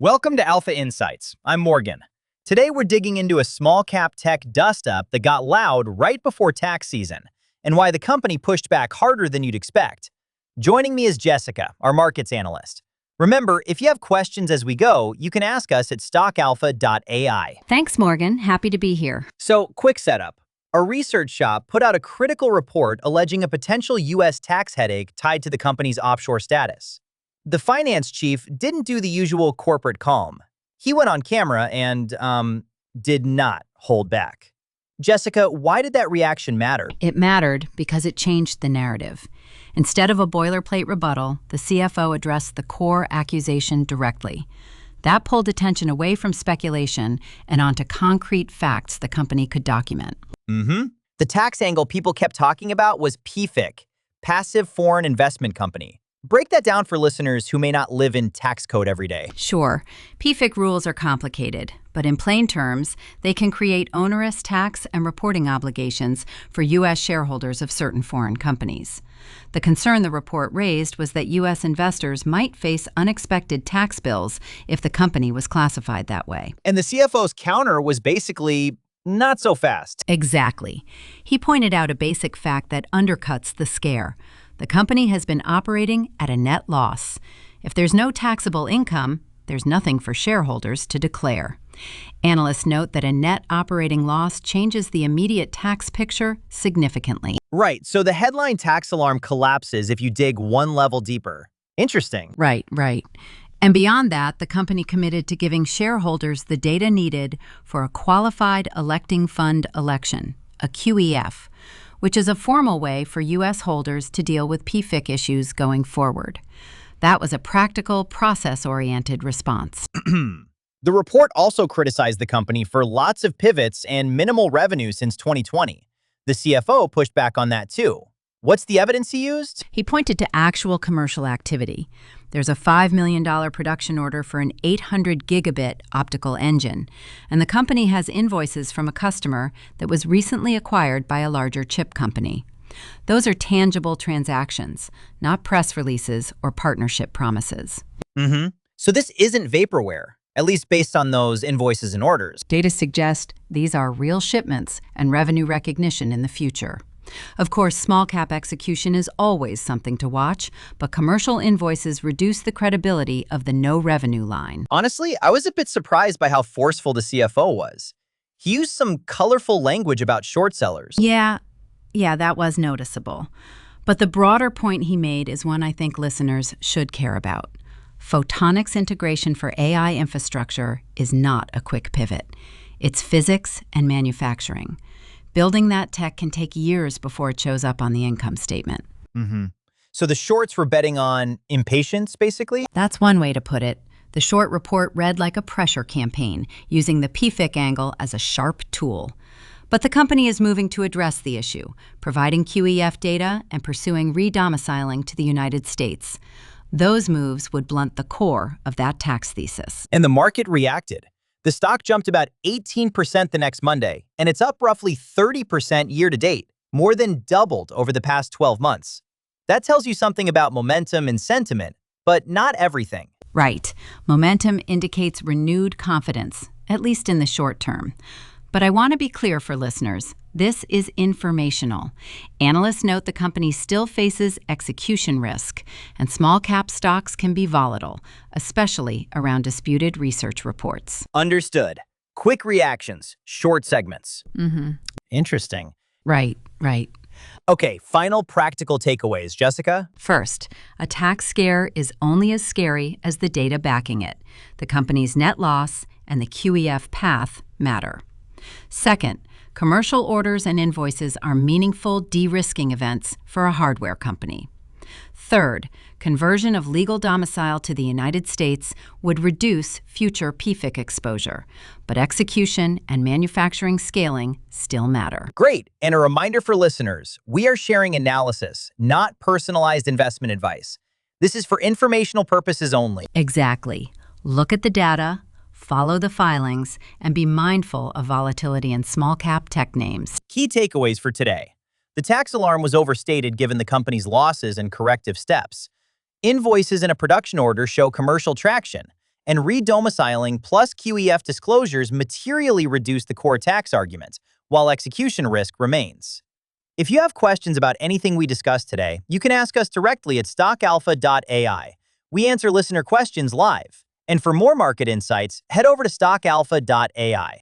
Welcome to Alpha Insights. I'm Morgan. Today we're digging into a small cap tech dust-up that got loud right before tax season, and why the company pushed back harder than you'd expect. Joining me is Jessica, our markets analyst. Remember, if you have questions as we go, you can ask us at stockalpha.ai. Thanks, Morgan. Happy to be here. So, quick setup. A research shop put out a critical report alleging a potential U.S. tax headache tied to the company's offshore status. The finance chief didn't do the usual corporate calm. He went on camera and, did not hold back. Jessica, why did that reaction matter? It mattered because it changed the narrative. Instead of a boilerplate rebuttal, the CFO addressed the core accusation directly. That pulled attention away from speculation and onto concrete facts the company could document. The tax angle people kept talking about was PFIC, Passive Foreign Investment Company. Break that down for listeners who may not live in tax code every day. Sure, PFIC rules are complicated, but in plain terms, they can create onerous tax and reporting obligations for U.S. shareholders of certain foreign companies. The concern the report raised was that U.S. investors might face unexpected tax bills if the company was classified that way. And the CFO's counter was basically not so fast. Exactly. He pointed out a basic fact that undercuts the scare. The company has been operating at a net loss. If there's no taxable income, there's nothing for shareholders to declare. Analysts note that a net operating loss changes the immediate tax picture significantly. Right, so the headline tax alarm collapses if you dig one level deeper. Interesting. Right. And beyond that, the company committed to giving shareholders the data needed for a qualified electing fund election, a QEF, which is a formal way for U.S. holders to deal with PFIC issues going forward. That was a practical, process-oriented response. The report also criticized the company for lots of pivots and minimal revenue since 2020. The CFO pushed back on that too. What's the evidence he used? He pointed to actual commercial activity. There's a $5 million production order for an 800 gigabit optical engine, and the company has invoices from a customer that was recently acquired by a larger chip company. Those are tangible transactions, not press releases or partnership promises. So this isn't vaporware, at least based on those invoices and orders. Data suggest these are real shipments and revenue recognition in the future. Of course, small cap execution is always something to watch, but commercial invoices reduce the credibility of the no revenue line. Honestly, I was a bit surprised by how forceful the CFO was. He used some colorful language about short sellers. Yeah, that was noticeable. But the broader point he made is one I think listeners should care about. Photonics integration for AI infrastructure is not a quick pivot. It's physics and manufacturing. Building that tech can take years before it shows up on the income statement. So the shorts were betting on impatience, basically? That's one way to put it. The short report read like a pressure campaign, using the PFIC angle as a sharp tool. But the company is moving to address the issue, providing QEF data and pursuing re-domiciling to the United States. Those moves would blunt the core of that tax thesis. And the market reacted. The stock jumped about 18% the next Monday, and it's up roughly 30% year-to-date, more than doubled over the past 12 months. That tells you something about momentum and sentiment, but not everything. Right. Momentum indicates renewed confidence, at least in the short term. But I want to be clear for listeners. This is informational. Analysts note the company still faces execution risk, and small cap stocks can be volatile, especially around disputed research reports. Understood. Quick reactions, short segments. Interesting. Right. Okay, final practical takeaways, Jessica? First, a tax scare is only as scary as the data backing it. The company's net loss and the QEF path matter. Second, commercial orders and invoices are meaningful de-risking events for a hardware company. Third, conversion of legal domicile to the United States would reduce future PFIC exposure, but execution and manufacturing scaling still matter. Great. And a reminder for listeners, we are sharing analysis, not personalized investment advice. This is for informational purposes only. Exactly. Look at the data, follow the filings, and be mindful of volatility in small-cap tech names. Key takeaways for today. The tax alarm was overstated given the company's losses and corrective steps. Invoices in a production order show commercial traction, and redomiciling plus QEF disclosures materially reduce the core tax argument, while execution risk remains. If you have questions about anything we discussed today, you can ask us directly at stockalpha.ai. We answer listener questions live. And for more market insights, head over to stockalpha.ai.